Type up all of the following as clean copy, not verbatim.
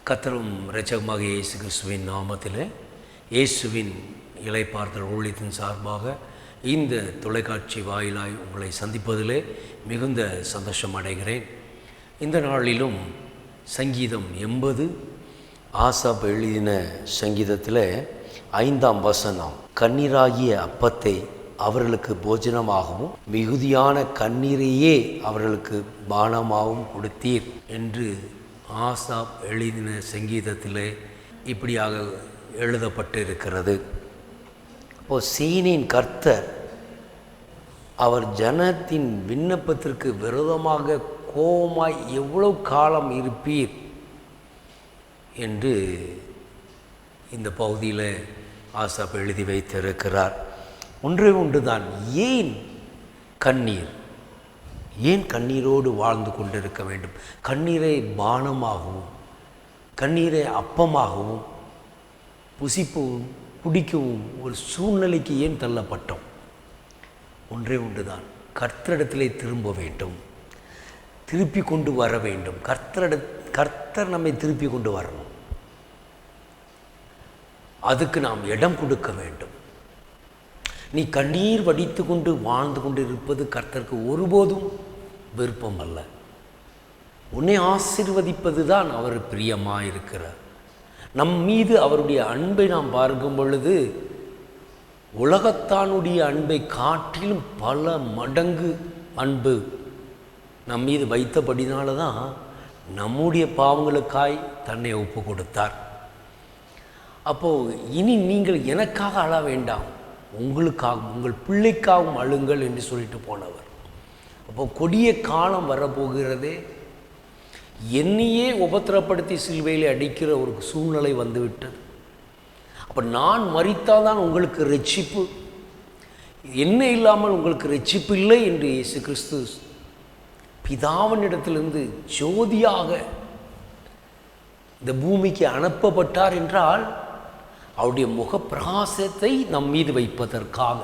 கர்த்தரும் இரட்சகருமாக இயேசு கிறிஸ்துவின் நாமத்தில் இயேசுவின் இளைப்பாறுதல் ஊழியத்தின் சார்பாக இந்த தொலைக்காட்சி வாயிலாய் உங்களை சந்திப்பதிலே மிகுந்த சந்தோஷம் அடைகிறேன். இந்த நாளிலும் சங்கீதம் 80 ஆசாப் எழுதின சங்கீதத்தில் 5ஆம் வசனம், கண்ணீராகிய அப்பத்தை அவர்களுக்கு போஜனமாகவும் மிகுதியான கண்ணீரையே அவர்களுக்கு பானமாகவும் கொடுத்தீர் என்று ஆசாப் எழுதின சங்கீதத்திலே இப்படியாக எழுதப்பட்டு இருக்கிறது. இப்போது சீனின் கர்த்தர் அவர் ஜனத்தின் விண்ணப்பத்திற்கு விரோதமாக கோபமாய் எவ்வளவு காலம் இருப்பீர் என்று இந்த பகுதியில் ஆசாப் எழுதி வைத்திருக்கிறார். ஒன்றே ஒன்றுதான், ஏன் கண்ணீர், ஏன் கண்ணீரோடு வாழ்ந்து கொண்டிருக்க வேண்டும்? கண்ணீரை பானமாகவும் கண்ணீரை அப்பமாகவும் புசிப்பவும் குடிக்கவும் ஒரு சூழ்நிலைக்கு ஏன் தள்ளப்பட்டோம்? ஒன்றே ஒன்றுதான், கர்த்தரிடத்திலே திரும்ப வேண்டும், திருப்பி கொண்டு வர வேண்டும். கர்த்தர் நம்மை திருப்பி கொண்டு வரணும். அதுக்கு நாம் இடம் கொடுக்க வேண்டும். நீ கண்ணீர் வடித்து கொண்டு வாழ்ந்து கொண்டு இருப்பது கர்த்தருக்கு ஒருபோதும் விருப்பம் அல்ல. உன்னை ஆசீர்வதிப்பது தான் அவர் பிரியமாக இருக்கிறார். நம் மீது அவருடைய அன்பை நாம் பார்க்கும் பொழுது உலகத்தானுடைய அன்பை காட்டிலும் பல மடங்கு அன்பு நம் மீது வைத்தபடினால தான் நம்முடைய பாவங்களுக்காய் தன்னை ஒப்பு கொடுத்தார். அப்போது இனி நீங்கள் எனக்காக அழ வேண்டாம், உங்களுக்காகவும் உங்கள் பிள்ளைக்காகவும் அழுங்கள் என்று சொல்லிட்டு போனவர். அப்போ கொடிய காலம் வரப்போகிறதே, என்னையே உபத்திரப்படுத்தி சிலுவையில் அடிக்கிற ஒரு சூழ்நிலை வந்துவிட்டது. அப்போ நான் மரித்தால் தான் உங்களுக்கு ரட்சிப்பு, என்ன இல்லாமல் உங்களுக்கு ரட்சிப்பு இல்லை என்று இயேசு கிறிஸ்து பிதாவினிடத்திலிருந்து ஜோதியாக இந்த பூமிக்கு அனுப்பப்பட்டார் என்றால் அவருடைய முகப்பிரகாசத்தை நம் மீது வைப்பதற்காக.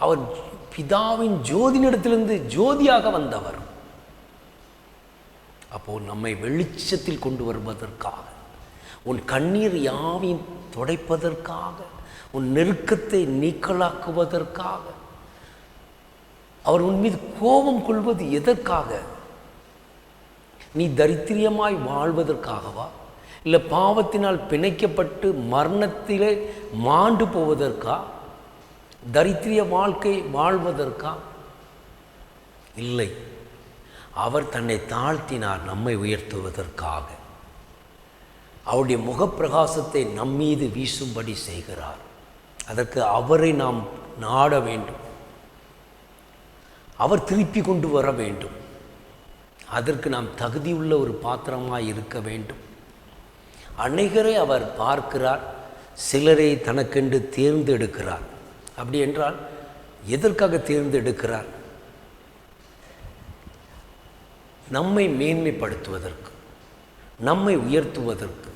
அவர் பிதாவின் ஜோதினிடத்திலிருந்து ஜோதியாக வந்தவர். அப்போது நம்மை வெளிச்சத்தில் கொண்டு வருவதற்காக, உன் கண்ணீர் யாவையும் துடைப்பதற்காக, உன் நெருக்கத்தை நீக்கலாக்குவதற்காக. அவர் உன் மீது கோபம் கொள்வது எதற்காக? நீ தரித்திரியமாய் வாழ்வதற்காகவா, இல்லை பாவத்தினால் பிணைக்கப்பட்டு மரணத்திலே மாண்டு போவதற்கா? தரித்திரிய வாழ்க்கை வாழ்வதற்கா? இல்லை, அவர் தன்னை தாழ்த்தினார் நம்மை உயர்த்துவதற்காக. அவருடைய முகப்பிரகாசத்தை நம்மீது வீசும்படி செய்கிறார். அதற்கு அவரை நாம் நாட வேண்டும், அவர் திருப்பி கொண்டு வர வேண்டும். அதற்கு நாம் தகுதியுள்ள ஒரு பாத்திரமாக இருக்க வேண்டும். அநேகரை அவர் பார்க்கிறார், சிலரை தனக்கென்று தேர்ந்தெடுக்கிறார். அப்படி என்றால் எதற்காக தேர்ந்தெடுக்கிறார்? நம்மை மேன்மைப்படுத்துவதற்கு, நம்மை உயர்த்துவதற்கு,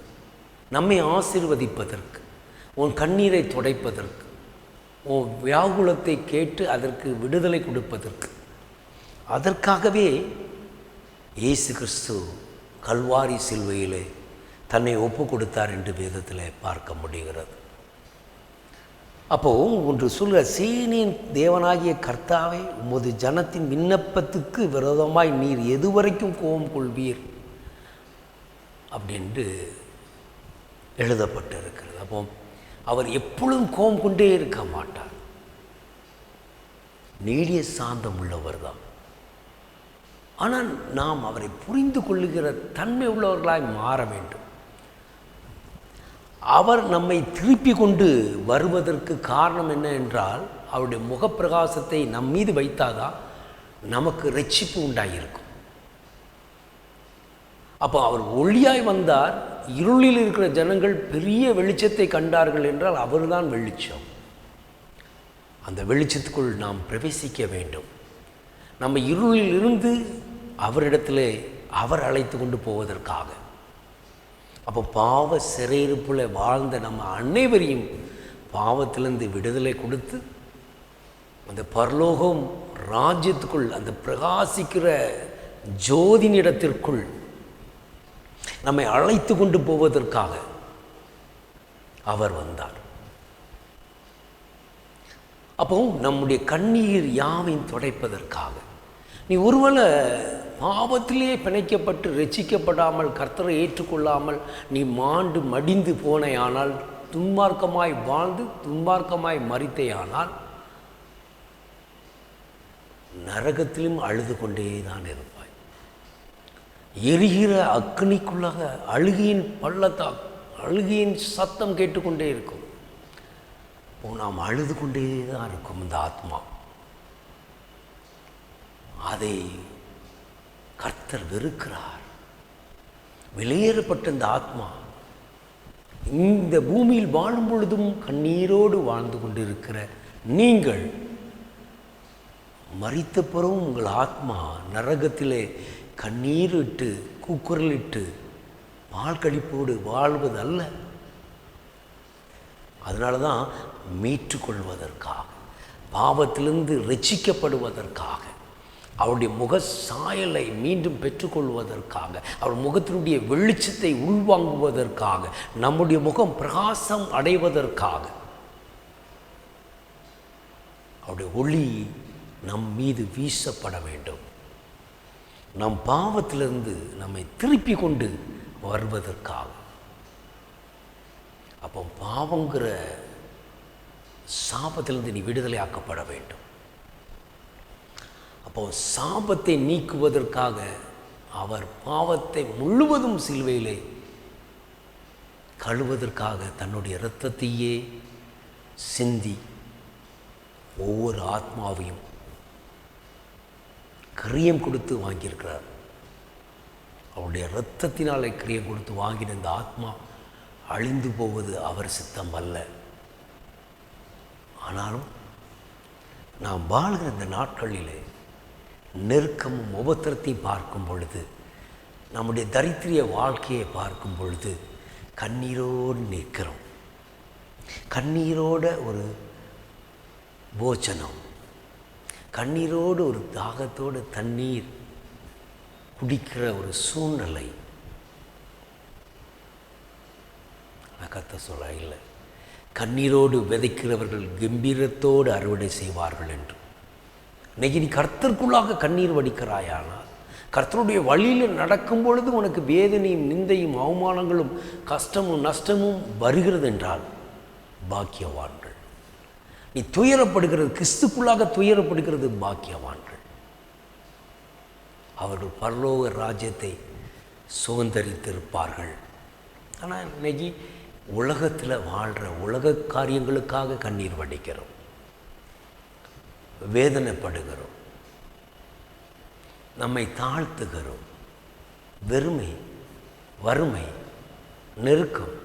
நம்மை ஆசீர்வதிப்பதற்கு, உன் கண்ணீரை துடைப்பதற்கு, உன் வியாகுலத்தை கேட்டு அதற்கு விடுதலை கொடுப்பதற்கு. அதற்காகவே இயேசு கிறிஸ்து கல்வாரி சிலுவையிலே தன்னை ஒப்பு கொடுத்தார் என்று வேதத்தில் பார்க்க முடிகிறது. அப்போது ஒன்று சொல்ல, சீனின் தேவனாகிய கர்த்தாவே, உமது ஜனத்தின் விண்ணப்பத்துக்கு விரோதமாய் நீர் எதுவரைக்கும் கோபம் கொள்வீர் அப்படின்ட்டு எழுதப்பட்டு இருக்கிறது. அப்போ அவர் எப்பொழுதும் கோபம் கொண்டே இருக்க மாட்டார், நீடிய சாந்தம் உள்ளவர் தான். ஆனால் நாம் அவரை புரிந்து கொள்ளுகிற தன்மை உள்ளவர்களாய் மாற வேண்டும். அவர் நம்மை திருப்பி கொண்டு வருவதற்கு காரணம் என்ன என்றால், அவருடைய முகப்பிரகாசத்தை நம் மீது வைத்தாதான் நமக்கு ரட்சிப்பு உண்டாகியிருக்கும். அப்போ அவர் ஒளியாய் வந்தார், இருளில் இருக்கிற ஜனங்கள் பெரிய வெளிச்சத்தை கண்டார்கள் என்றால் அவர்தான் வெளிச்சம். அந்த வெளிச்சத்துக்குள் நாம் பிரவேசிக்க வேண்டும். நம்ம இருளில் இருந்து அவரிடத்திலே அவர் அழைத்து கொண்டு போவதற்காக. அப்போ பாவ சிறையிருப்பில் வாழ்ந்த நம்ம அனைவரையும் பாவத்திலிருந்து விடுதலை கொடுத்து அந்த பரலோகம் ராஜ்யத்துக்குள், அந்த பிரகாசிக்கிற ஜோதினிடத்திற்குள் நம்மை அழைத்து கொண்டு போவதற்காக அவர் வந்தார். அப்போ நம்முடைய கண்ணீர் யாவையும் துடைப்பதற்காக. நீ ஒருவேளை பாவத்திலே பிணைக்கப்பட்டு ரட்சிக்கப்படாமல் கர்த்தரை ஏற்றுக்கொள்ளாமல் நீ மாண்டு மடிந்து போனேயானால், துன்மார்க்கமாய் வாழ்ந்து துன்மார்க்கமாய் மரித்தேயானால் நரகத்திலும் அழுது கொண்டே தான் இருப்பாய். எரிகிற அக்னிக்குள்ளாக அழுகையின் அழுகையின் சத்தம் கேட்டுக்கொண்டே இருக்கும். நாம் அழுது கொண்டே தான் இருக்கும். இந்த ஆத்மா அதை கர்த்தர் வெறுக்கிறார். வெளியேறப்பட்ட இந்த ஆத்மா இந்த பூமியில் வாழும் பொழுதும் கண்ணீரோடு வாழ்ந்து கொண்டிருக்கிற நீங்கள் மரித்த பிறகும் உங்கள் ஆத்மா நரகத்திலே கண்ணீரிட்டு கூக்குரலிட்டு பால் கழிப்போடு வாழ்வது அல்ல. அதனால தான் மீட்டுக்கொள்வதற்காக, பாவத்திலிருந்து ரட்சிக்கப்படுவதற்காக, அவருடைய முக சாயலை மீண்டும் பெற்றுக்கொள்வதற்காக, அவர் முகத்தினுடைய வெளிச்சத்தை உள்வாங்குவதற்காக, நம்முடைய முகம் பிரகாசம் அடைவதற்காக அவருடைய ஒளி நம் மீது வீசப்பட வேண்டும். நம் பாவத்திலிருந்து நம்மை திருப்பி கொண்டு வருவதற்காக. அப்போ பாவங்கிற சாபத்திலிருந்து நீ விடுதலை ஆக்கப்பட வேண்டும். அப்போ சாபத்தை நீக்குவதற்காக அவர் பாவத்தை முழுவதும் சிலுவையிலே கழுவதற்காக தன்னுடைய இரத்தத்தையே சிந்தி ஒவ்வொரு ஆத்மாவையும் கிரியம் கொடுத்து வாங்கியிருக்கிறார். அவருடைய இரத்தத்தினாலே கிரியம் கொடுத்து வாங்கின இந்த ஆத்மா அழிந்து போவது அவர் சித்தம் அல்ல. ஆனாலும் நாம் வாழ்கிற இந்த நாட்களிலே நெருக்கமும் உபத்திரத்தையும் பார்க்கும் பொழுது, நம்முடைய தரித்திரிய வாழ்க்கையை பார்க்கும் பொழுது கண்ணீரோடு நிற்கிறோம். கண்ணீரோட ஒரு போஜனம், கண்ணீரோடு ஒரு தாகத்தோடு தண்ணீர் குடிக்கிற ஒரு சூழ்நிலை. கர்த்தர் சொல்ல இல்லை, கண்ணீரோடு விதைக்கிறவர்கள் கம்பீரத்தோடு அறுவடை செய்வார்கள் என்று. இன்னைக்கு நீ கர்த்தருக்குள்ளாக கண்ணீர் வடிக்கிறாயானால், கர்த்தருடைய வழியில் நடக்கும் பொழுது உனக்கு வேதனையும் நிந்தையும் அவமானங்களும் கஷ்டமும் நஷ்டமும் வருகிறது என்றால் பாக்கியவான்கள். நீ துயரப்படுகிறது, கிறிஸ்துக்குள்ளாக துயரப்படுகிறது பாக்கியவான்கள். அவர்கள் பரலோக ராஜ்யத்தை சுதந்தரித்திருப்பார்கள். ஆனால் இன்னைக்கு உலகத்தில் வாழ்கிற உலக காரியங்களுக்காக கண்ணீர் வடிக்கிறோம், வேதனைப்படுகிறோம், நம்மை தாழ்த்துகிறோம். வெறுமை, வறுமை, நெருக்கம்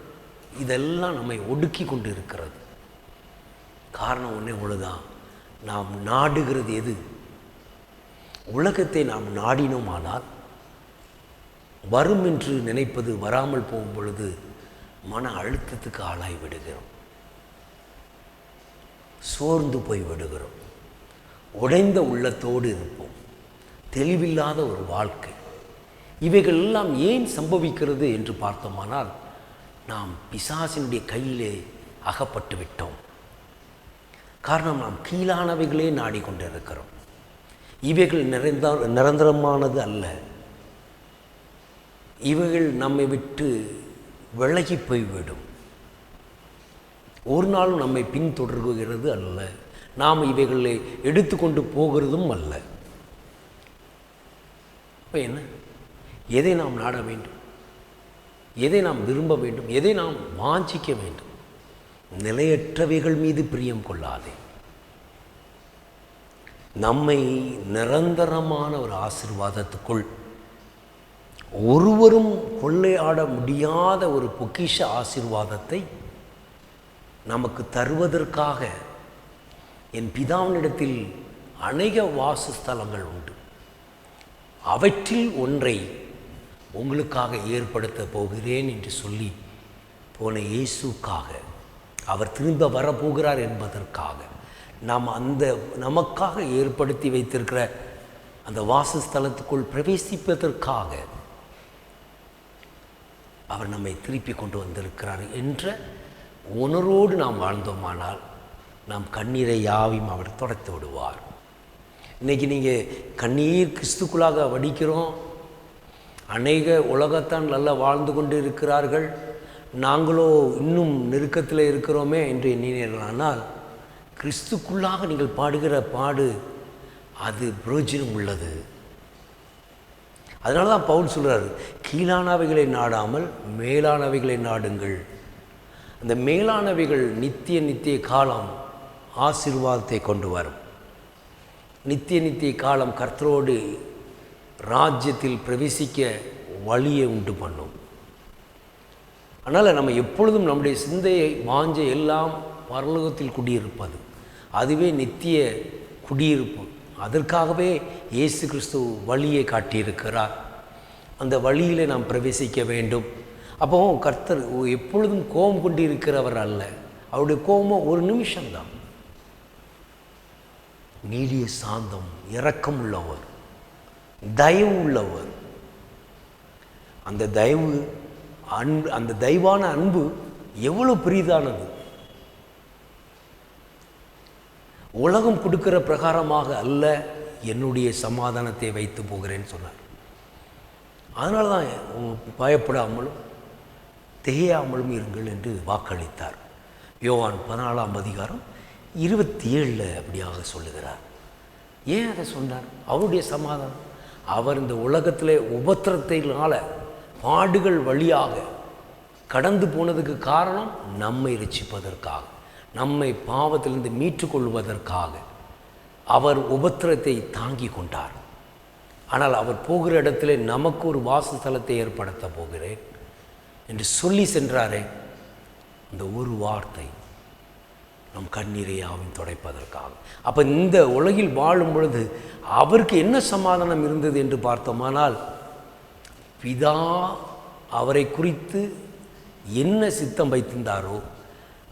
இதெல்லாம் நம்மை ஒடுக்கி கொண்டு இருக்கிறது. காரணம் ஒன்றே ஒன்றுதான், நாம் நாடுகிறது எது? உலகத்தை நாம் நாடினோமானால் வரும் என்று நினைப்பது வராமல் போகும் பொழுது மன அழுத்தத்துக்கு ஆளாய் விடுகிறோம், சோர்ந்து போய் விடுகிறோம், உடைந்த உள்ளத்தோடு இருப்போம், தெளிவில்லாத ஒரு வாழ்க்கை. இவைகள் எல்லாம் ஏன் சம்பவிக்கிறது என்று பார்த்தோமானால், நாம் பிசாசினுடைய கையிலே அகப்பட்டு விட்டோம். காரணம், நாம் கீழானவைகளே நாடிக்கொண்டிருக்கிறோம். இவைகள் நிரந்தரமானது அல்ல. இவைகள் நம்மை விட்டு விலகி போய்விடும். ஒரு நாளும் நம்மை பின்தொடர்கிறது அல்ல. நாம் இவைகளை எடுத்துக்கொண்டு போகிறதும் அல்ல. இப்போ என்ன? எதை நாம் நாட வேண்டும்? எதை நாம் விரும்ப வேண்டும்? எதை நாம் வாஞ்சிக்க வேண்டும்? நிலையற்றவைகள் மீது பிரியம் கொள்ளாதே. நம்மை நிரந்தரமான ஒரு ஆசீர்வாதத்துக்குள், ஒருவரும் கொள்ளையாட முடியாத ஒரு பொக்கிஷ ஆசீர்வாதத்தை நமக்கு தருவதற்காக என் பிதாவினிடத்தில் அநேக வாசஸ்தலங்கள் உண்டு. அவற்றில் ஒன்றை உங்களுக்காக ஏற்படுத்த போகிறேன் என்று சொல்லி போன இயேசுக்காக, அவர் திரும்ப வரப்போகிறார் என்பதற்காக, நாம் அந்த நமக்காக ஏற்படுத்தி வைத்திருக்கிற அந்த வாசஸ்தலத்துக்குள் பிரவேசிப்பதற்காக அவர் நம்மை திருப்பி கொண்டு வந்திருக்கிறார் என்ற உணர்வோடு நாம் வாழ்ந்தோமானால் நாம் கண்ணீரை யாவையும் அவர் துடைத்து விடுவார். இன்றைக்கி நீங்கள் கண்ணீர் கிறிஸ்துக்குள்ளாக வடிக்கிறோம். அநேக உலகத்தான் நல்லா வாழ்ந்து கொண்டு இருக்கிறார்கள், நாங்களோ இன்னும் நெருக்கத்தில் இருக்கிறோமே என்று எண்ணினீர்களானால் கிறிஸ்துக்குள்ளாக நீங்கள் பாடுகிற பாடு அது பிரயோஜனம் உள்ளது. அதனால தான் பவுல் சொல்கிறார், கீழானவைகளை நாடாமல் மேலானவைகளை நாடுங்கள். அந்த மேலானவைகள் நித்திய காலம் ஆசீர்வாதத்தை கொண்டு வரும். நித்திய காலம் கர்த்தரோடு ராஜ்யத்தில் பிரவேசிக்க வழியை உண்டு பண்ணும். அதனால் நம்ம எப்பொழுதும் நம்முடைய சிந்தையை வாஞ்சை எல்லாம் பரலோகத்தில் குடியிருப்பது, அதுவே நித்திய குடியிருப்பு. அதற்காகவே இயேசு கிறிஸ்து வழியை காட்டியிருக்கிறார். அந்த வழியிலே நாம் பிரவேசிக்க வேண்டும். அப்போ கர்த்தர் எப்பொழுதும் கோபம் கொண்டு இருக்கிறவர் அல்ல. அவருடைய கோபம் ஒரு நிமிஷம்தான். நீடிய சாந்தம், இரக்கம் உள்ளவர், தயவு உள்ளவர். அந்த தயவு அன்பு, அந்த தயவான அன்பு எவ்வளவு பெரிதானது. உலகம் கொடுக்கிற பிரகாரமாக அல்ல, என்னுடைய சமாதானத்தை வைத்து போகிறேன்னு சொன்னார். அதனால தான் பயப்படாமலும் திகையாமலும் இருங்கள் என்று வாக்களித்தார். யோவான் 14:27 அப்படியாக சொல்லுகிறார். ஏன் அதை சொன்னார்? அவருடைய சமாதானம். அவர் இந்த உலகத்திலே உபத்திரத்தினால பாடுகள் வழியாக கடந்து போனதுக்கு காரணம் நம்மை ரட்சிப்பதற்காக, நம்மை பாவத்திலிருந்து மீட்டுக்கொள்வதற்காக அவர் உபத்திரத்தை தாங்கி கொண்டார். ஆனால் அவர் போகிற இடத்துல நமக்கு ஒரு வாசஸ்தலத்தை ஏற்படுத்த போகிறேன் என்று சொல்லி சென்றாரே, இந்த ஒரு வார்த்தை நம் கண்ணீரையாவும் துடைப்பதற்காக. அப்போ இந்த உலகில் வாழும் பொழுது அவருக்கு என்ன சமாதானம் இருந்தது என்று பார்த்தோமானால், பிதா அவரை குறித்து என்ன சித்தம் வைத்திருந்தாரோ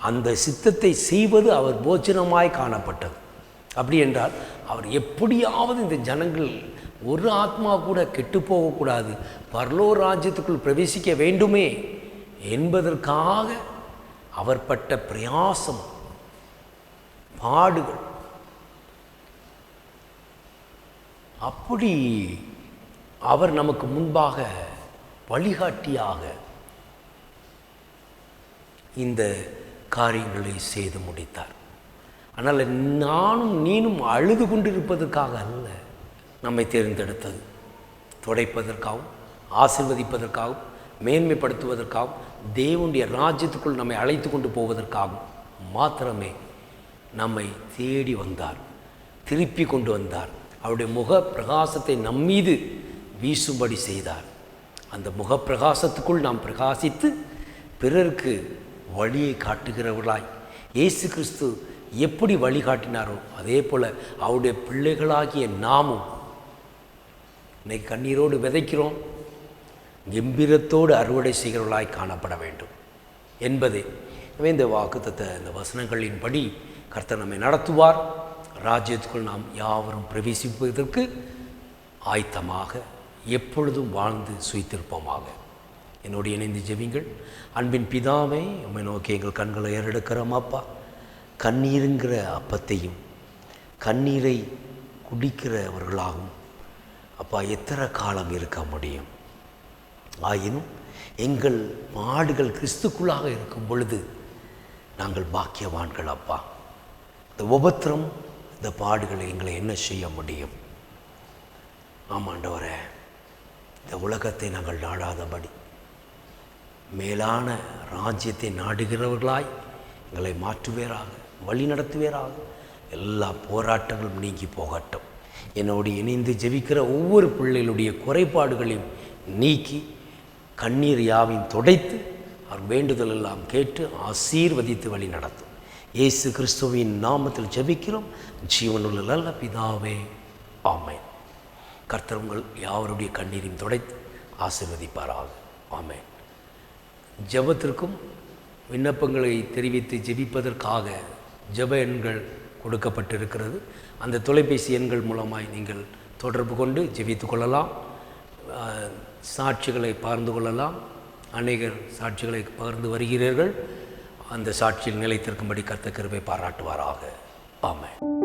அந்த சித்தத்தை செய்வது அவர் போஜனமாய் காணப்பட்டது. அப்படி என்றால் அவர் எப்படியாவது இந்த ஜனங்கள் ஒரு ஆத்மா கூட கெட்டு போகக்கூடாது, பரலோக ராஜ்யத்துக்குள் பிரவேசிக்க வேண்டுமே என்பதற்காக அவர் பட்ட பிரயாசம், பாடுகள். அப்படி அவர் நமக்கு முன்பாக வழிகாட்டியாக இந்த காரியங்களை செய்து முடித்தார். ஆனால் நானும் நீனும் அழுது கொண்டிருப்பதற்காக அல்ல நம்மை தேர்ந்தெடுத்தது, துடைப்பதற்காகவும் ஆசீர்வதிப்பதற்காகவும் மேன்மைப்படுத்துவதற்காகவும் தேவனுடைய ராஜ்யத்துக்குள் நம்மை அழைத்து கொண்டு போவதற்காகவும் மாத்திரமே நம்மை தேடி வந்தார், திருப்பி கொண்டு வந்தார். அவருடைய முக பிரகாசத்தை நம்மீது வீசும்படி செய்தார். அந்த முக பிரகாசத்துக்குள் நாம் பிரகாசித்து பிறருக்கு வழியை காட்டுகிறவர்களாய் இயேசு கிறிஸ்து எப்படி வழிகாட்டினாரோ அதே போல் அவருடைய பிள்ளைகளாகிய நாமும் இன்னைக்கு கண்ணீரோடு விதைக்கிறோம், கம்பீரத்தோடு அறுவடை செய்கிறவர்களாய் காணப்பட வேண்டும் என்பதே இந்த வாக்குத்தத்த இந்த வசனங்களின்படி கர்த்தர் நம்மை நடத்துவார். ராஜ்யத்துக்குள் நாம் யாவரும் பிரவேசிப்பதற்கு ஆயத்தமாக எப்பொழுதும் வாழ்ந்து சுய்த்திருப்போமாக. என்னோடு இணைந்து ஜெபிங்கள். அன்பின் பிதாவே, உம்மை நோக்கி எங்கள் கண்களை ஏறெடுக்கிறோம் அப்பா. கண்ணீருங்கிற அப்பத்தையும் கண்ணீரை குடிக்கிறவர்களாகும் அப்பா எத்தனை காலம் இருக்க முடியும்? ஆயினும் எங்கள் பாடுகள் கிறிஸ்துக்குள்ளாக இருக்கும் பொழுது நாங்கள் பாக்கியவான்கள் அப்பா. இந்த உபத்திரம், இந்த பாடுகளை எங்களை என்ன செய்ய முடியும்? ஆமாண்டவரே, இந்த உலகத்தை நாங்கள் நாடாதபடி மேலான ராஜ்யத்தை நாடுகிறவர்களாய் எங்களை மாற்றுவேராக, வழி நடத்துவேராக. எல்லா போராட்டங்களும் நீங்கி போகட்டும். என்னோடு இணைந்து ஜெபிக்கிற ஒவ்வொரு பிள்ளைகளுடைய குறைபாடுகளையும் நீக்கி கண்ணீர் யாவையும் துடைத்து அவர் வேண்டுதல் எல்லாம் கேட்டு ஆசீர்வதித்து வழி நடத்தும். இயேசு கிறிஸ்துவின் நாமத்தில் ஜெபிக்கிறோம் ஜீவனுள்ள நல்ல பிதாவே, ஆமென். கர்த்தர் உங்கள் யாவருடைய கண்ணீரையும் துடைத்து ஆசீர்வதிப்பாராக, ஆமென். ஜெபத்திற்கும் விண்ணப்பங்களை தெரிவித்து ஜெபிப்பதற்காக ஜெப எண்கள் கொடுக்கப்பட்டிருக்கிறது. அந்த தொலைபேசி எண்கள் மூலமாய் நீங்கள் தொடர்பு கொண்டு ஜெபித்து கொள்ளலாம், சாட்சிகளை பகிர்ந்து கொள்ளலாம். அநேகர் சாட்சிகளை பகிர்ந்து வருகிறீர்கள். அந்த சாட்சியில் நிலைத்திருக்கும்படி கர்த்தர் கிருபை பாராட்டுவாராக. ஆமென்.